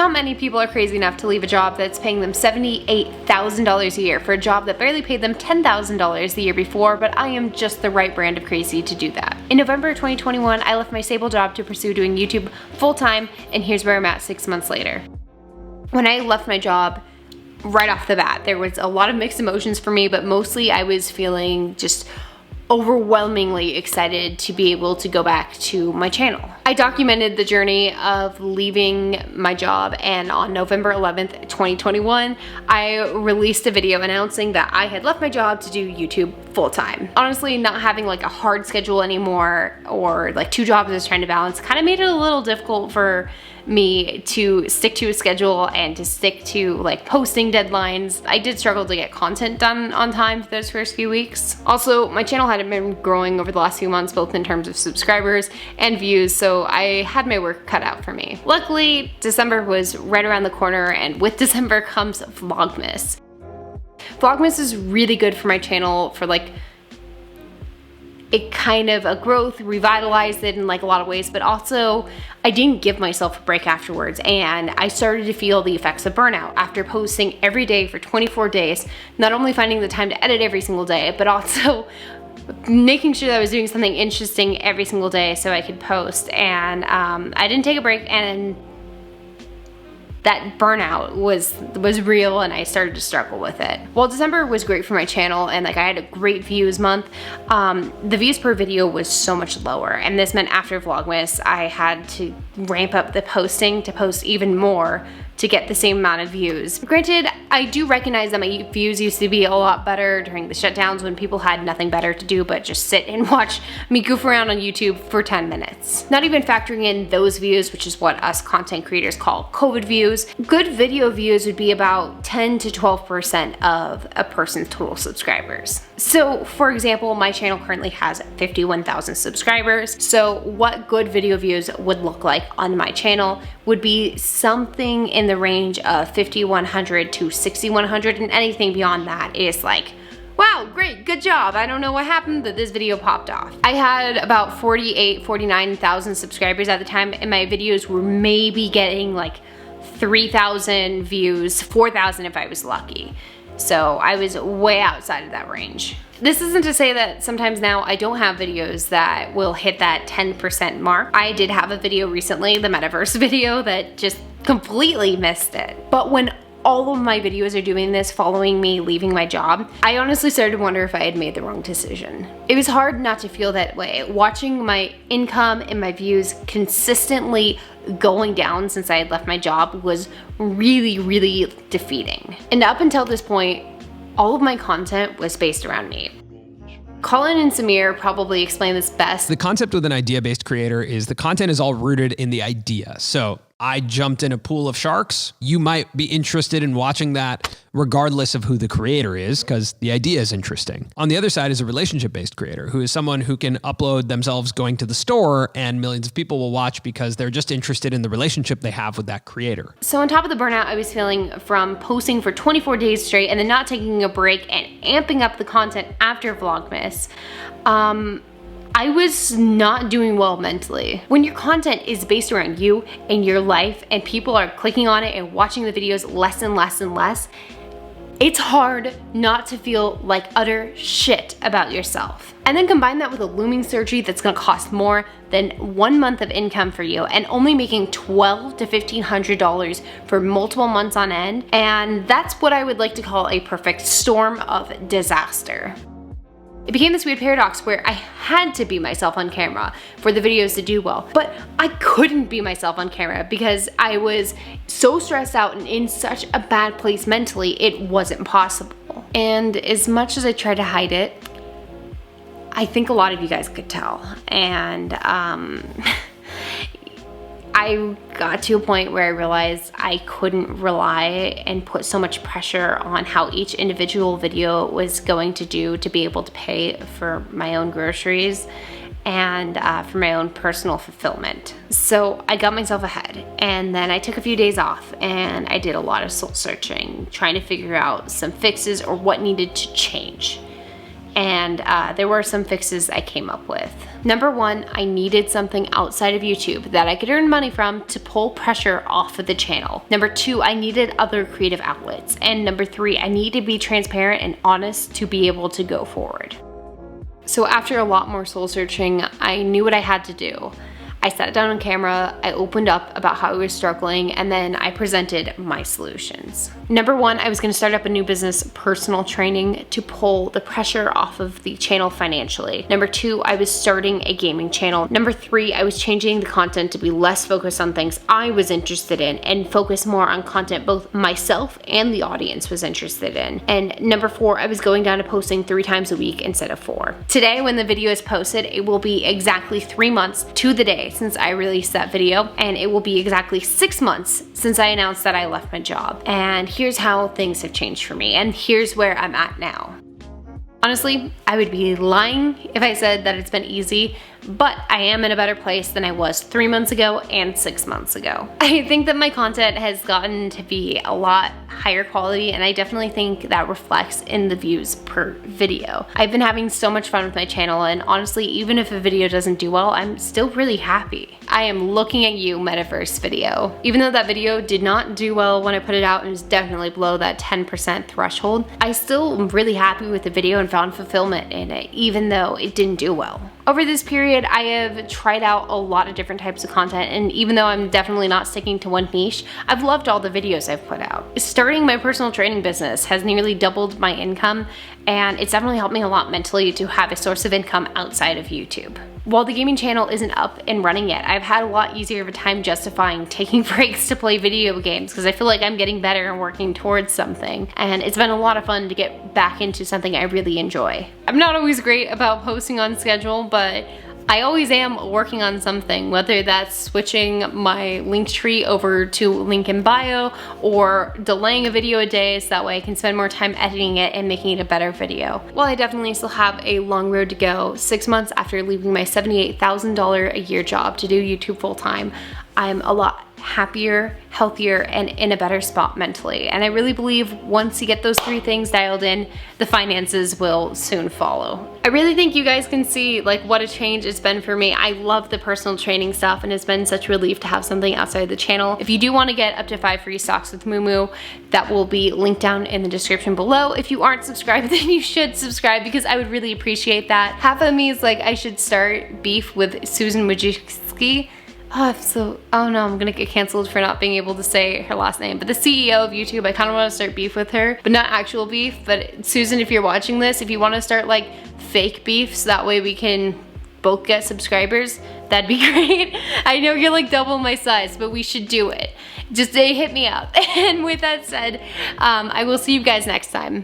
Not many people are crazy enough to leave a job that's paying them $78,000 a year for a job that barely paid them $10,000 the year before, but I am just the right brand of crazy to do that. In November 2021, I left my stable job to pursue doing YouTube full-time, and here's where I'm at 6 months later. When I left my job, right off the bat, there was a lot of mixed emotions for me, but mostly I was feeling just overwhelmingly excited to be able to go back to my channel. I documented the journey of leaving my job, and on November 11th, 2021, I released a video announcing that I had left my job to do YouTube full-time. Honestly, not having like a hard schedule anymore, or like 2 jobs I was trying to balance, kind of made it a little difficult for me to stick to a schedule and to stick to like posting deadlines. I did struggle to get content done on time for those first few weeks. Also, my channel hadn't been growing over the last few months, both in terms of subscribers and views, so I had my work cut out for me. Luckily, December was right around the corner, and with December comes Vlogmas. Vlogmas is really good for my channel for like it kind of a growth, revitalized it in like a lot of ways, but also I didn't give myself a break afterwards, and I started to feel the effects of burnout after posting every day for 24 days, not only finding the time to edit every single day, but also making sure that I was doing something interesting every single day so I could post. And I didn't take a break, and that burnout was real, and I started to struggle with it. While December was great for my channel and like I had a great views month, the views per video was so much lower, and this meant after Vlogmas I had to ramp up the posting to post even more to get the same amount of views. Granted, I do recognize that my views used to be a lot better during the shutdowns when people had nothing better to do but just sit and watch me goof around on YouTube for 10 minutes. Not even factoring in those views, which is what us content creators call COVID views, good video views would be about 10 to 12% of a person's total subscribers. So for example, my channel currently has 51,000 subscribers. So what good video views would look like on my channel would be something in the range of 5,100 to 6,100, and anything beyond that is like, wow, great, good job. I don't know what happened, but this video popped off. I had about 49,000 subscribers at the time, and my videos were maybe getting like 3,000 views, 4,000 if I was lucky. So I was way outside of that range. This isn't to say that sometimes now I don't have videos that will hit that 10% mark. I did have a video recently, the metaverse video, that just completely missed it. But when all of my videos are doing this following me leaving my job, I honestly started to wonder if I had made the wrong decision. It was hard not to feel that way. Watching my income and my views consistently going down since I had left my job was really, really defeating. And up until this point, all of my content was based around me. Colin and Samir probably explain this best. The concept with an idea-based creator is the content is all rooted in the idea. So I jumped in a pool of sharks. You might be interested in watching that regardless of who the creator is, because the idea is interesting. On the other side is a relationship-based creator, who is someone who can upload themselves going to the store and millions of people will watch because they're just interested in the relationship they have with that creator. So on top of the burnout I was feeling from posting for 24 days straight and then not taking a break and amping up the content after Vlogmas, I was not doing well mentally. When your content is based around you and your life and people are clicking on it and watching the videos less and less and less, it's hard not to feel like utter shit about yourself. And then combine that with a looming surgery that's gonna cost more than 1 month of income for you and only making $1,200 to $1,500 for multiple months on end. And that's what I would like to call a perfect storm of disaster. It became this weird paradox where I had to be myself on camera for the videos to do well, but I couldn't be myself on camera because I was so stressed out and in such a bad place mentally, it wasn't possible. And as much as I tried to hide it, I think a lot of you guys could tell. And I got to a point where I realized I couldn't rely and put so much pressure on how each individual video was going to do to be able to pay for my own groceries and for my own personal fulfillment. So I got myself ahead, and then I took a few days off and I did a lot of soul searching, trying to figure out some fixes or what needed to change. and there were some fixes I came up with. Number one, I needed something outside of YouTube that I could earn money from to pull pressure off of the channel. Number two, I needed other creative outlets. And number three, I need to be transparent and honest to be able to go forward. So after a lot more soul searching, I knew what I had to do. I sat down on camera, I opened up about how I was struggling, and then I presented my solutions. Number one, I was gonna start up a new business, personal training, to pull the pressure off of the channel financially. Number two, I was starting a gaming channel. Number three, I was changing the content to be less focused on things I was interested in and focus more on content both myself and the audience was interested in. And number four, I was going down to posting 3 times a week instead of 4. Today, when the video is posted, it will be exactly 3 months to the day since I released that video, and it will be exactly 6 months since I announced that I left my job. And here's how things have changed for me, and here's where I'm at now. Honestly, I would be lying if I said that it's been easy, but I am in a better place than I was 3 months ago and 6 months ago. I think that my content has gotten to be a lot higher quality, and I definitely think that reflects in the views per video. I've been having so much fun with my channel, and honestly, even if a video doesn't do well, I'm still really happy. I am looking at you, Metaverse video. Even though that video did not do well when I put it out and was definitely below that 10% threshold, I still am really happy with the video and found fulfillment in it, even though it didn't do well. Over this period, I have tried out a lot of different types of content, and even though I'm definitely not sticking to one niche, I've loved all the videos I've put out. Starting my personal training business has nearly doubled my income, and it's definitely helped me a lot mentally to have a source of income outside of YouTube. While the gaming channel isn't up and running yet, I've had a lot easier of a time justifying taking breaks to play video games because I feel like I'm getting better and working towards something. And it's been a lot of fun to get back into something I really enjoy. I'm not always great about posting on schedule, but I always am working on something, whether that's switching my link tree over to link in bio or delaying a video a day so that way I can spend more time editing it and making it a better video. While I definitely still have a long road to go, 6 months after leaving my $78,000 a year job to do YouTube full time, I'm a lot happier, healthier, and in a better spot mentally. And I really believe once you get those 3 things dialed in, the finances will soon follow. I really think you guys can see like what a change it's been for me. I love the personal training stuff, and it's been such a relief to have something outside the channel. If you do want to get up to 5 free stocks with Moo, that will be linked down in the description below. If you aren't subscribed, then you should subscribe because I would really appreciate that. Half of me is like, I should start beef with Susan Wojcicki. Oh no, I'm gonna get canceled for not being able to say her last name. But the CEO of YouTube, I kind of want to start beef with her, but not actual beef. But Susan, if you're watching this, if you want to start like fake beef so that way we can both get subscribers, that'd be great. I know you're like double my size, but we should do it. Just hit me up. And with that said, I will see you guys next time.